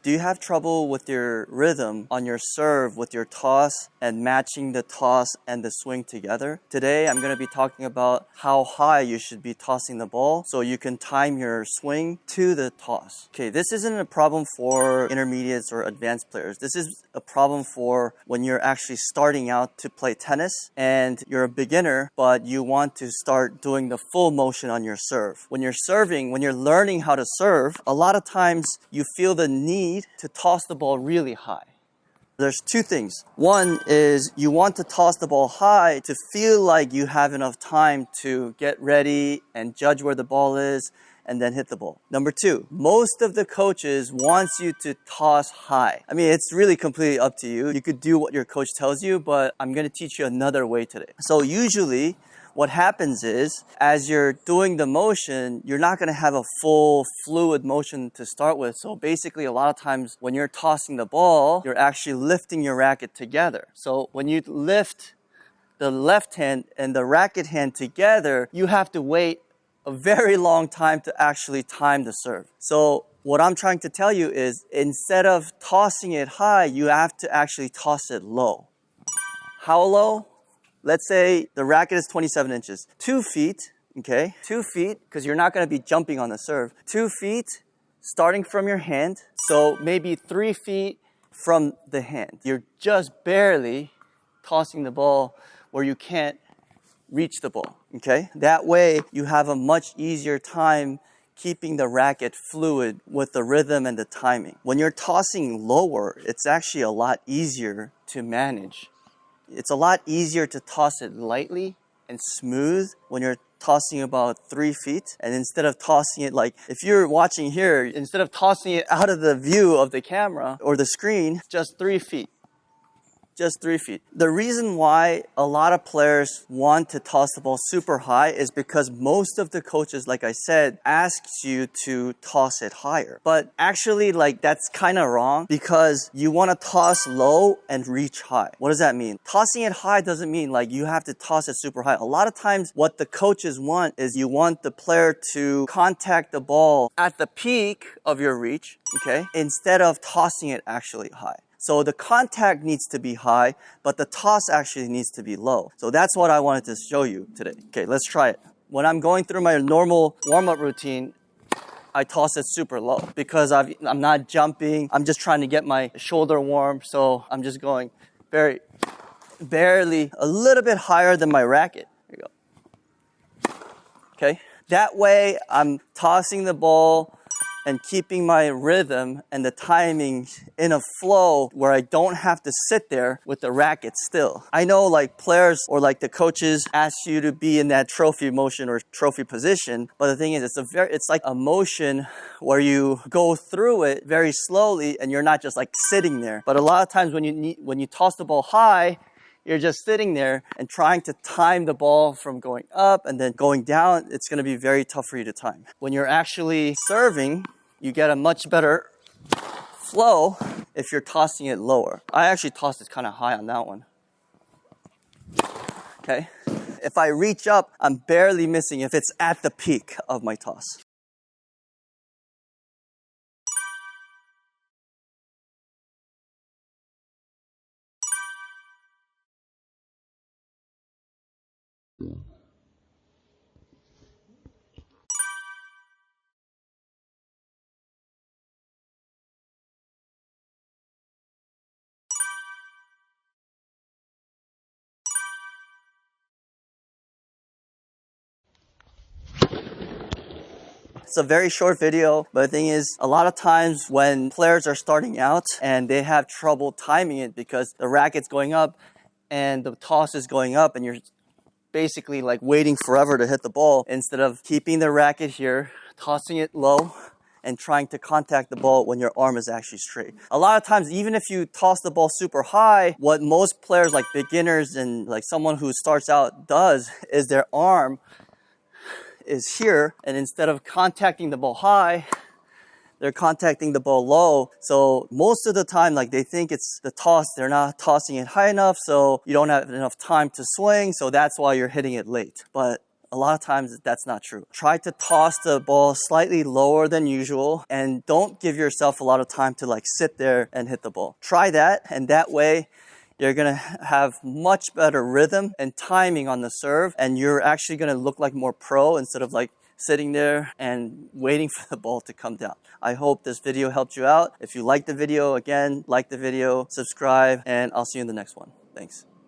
Do you have trouble with your rhythm on your serve with your toss and matching the toss and the swing together? Today, I'm going to be talking about how high you should be tossing the ball so you can time your swing to the toss. Okay, this isn't a problem for intermediates or advanced players. This is a problem for when you're actually starting out to play tennis and you're a beginner, but you want to start doing the full motion on your serve. When you're serving, when you're learning how to serve, a lot of times you feel the need to toss the ball really high. There's two things. One is you want to toss the ball high to feel like you have enough time to get ready and judge where the ball is and then hit the ball. Number two, most of the coaches wants you to toss high. I mean, it's really completely up to you. You could do what your coach tells you, but I'm going to teach you another way today. So usually, what happens is, as you're doing the motion, you're not going to have a full fluid motion to start with. So basically, a lot of times when you're tossing the ball, you're actually lifting your racket together. So when you lift the left hand and the racket hand together, you have to wait a very long time to actually time the serve. So what I'm trying to tell you is, instead of tossing it high, you have to actually toss it low. How low? Let's say the racket is 27 inches. 2 feet, okay? 2 feet, because you're not going to be jumping on the serve. 2 feet, starting from your hand. So maybe 3 feet from the hand. You're just barely tossing the ball where you can't reach the ball, okay? That way, you have a much easier time keeping the racket fluid with the rhythm and the timing. When you're tossing lower, it's actually a lot easier to manage. It's a lot easier to toss it lightly and smooth when you're tossing about 3 feet. And instead of tossing it like, if you're watching here, instead of tossing it out of the view of the camera or the screen, just 3 feet. Just 3 feet. The reason why a lot of players want to toss the ball super high is because most of the coaches, like I said, asks you to toss it higher. But actually, that's kind of wrong, because you want to toss low and reach high. What does that mean? Tossing it high doesn't mean you have to toss it super high. A lot of times what the coaches want is you want the player to contact the ball at the peak of your reach, okay, instead of tossing it actually high. So the contact needs to be high, but the toss actually needs to be low. So that's what I wanted to show you today. Okay, let's try it. When I'm going through my normal warm-up routine, I toss it super low because I'm not jumping. I'm just trying to get my shoulder warm. So I'm just going barely a little bit higher than my racket. Here you go. Okay, that way I'm tossing the ball and keeping my rhythm and the timing in a flow where I don't have to sit there with the racket still. I know players or the coaches ask you to be in that trophy motion or trophy position, but the thing is, it's like a motion where you go through it very slowly and you're not just sitting there. But a lot of times when you toss the ball high, you're just sitting there and trying to time the ball from going up and then going down. It's going to be very tough for you to time. When you're actually serving, you get a much better flow if you're tossing it lower. I actually tossed it kind of high on that one. Okay. If I reach up, I'm barely missing if it's at the peak of my toss. It's a very short video, but the thing is, a lot of times when players are starting out and they have trouble timing it because the racket's going up and the toss is going up and you're basically waiting forever to hit the ball instead of keeping the racket here, tossing it low, and trying to contact the ball when your arm is actually straight. A lot of times, even if you toss the ball super high, what most players, beginners and someone who starts out does is their arm is here, and instead of contacting the ball high, they're contacting the ball low. So most of the time, they think it's the toss, they're not tossing it high enough, so you don't have enough time to swing, so that's why you're hitting it late. But a lot of times that's not true. Try to toss the ball slightly lower than usual and don't give yourself a lot of time to like sit there and hit the ball. Try that, and that way you're gonna have much better rhythm and timing on the serve, and you're actually gonna look like more pro instead of like sitting there and waiting for the ball to come down. I hope this video helped you out. If you liked the video, again, like the video, subscribe, and I'll see you in the next one. Thanks.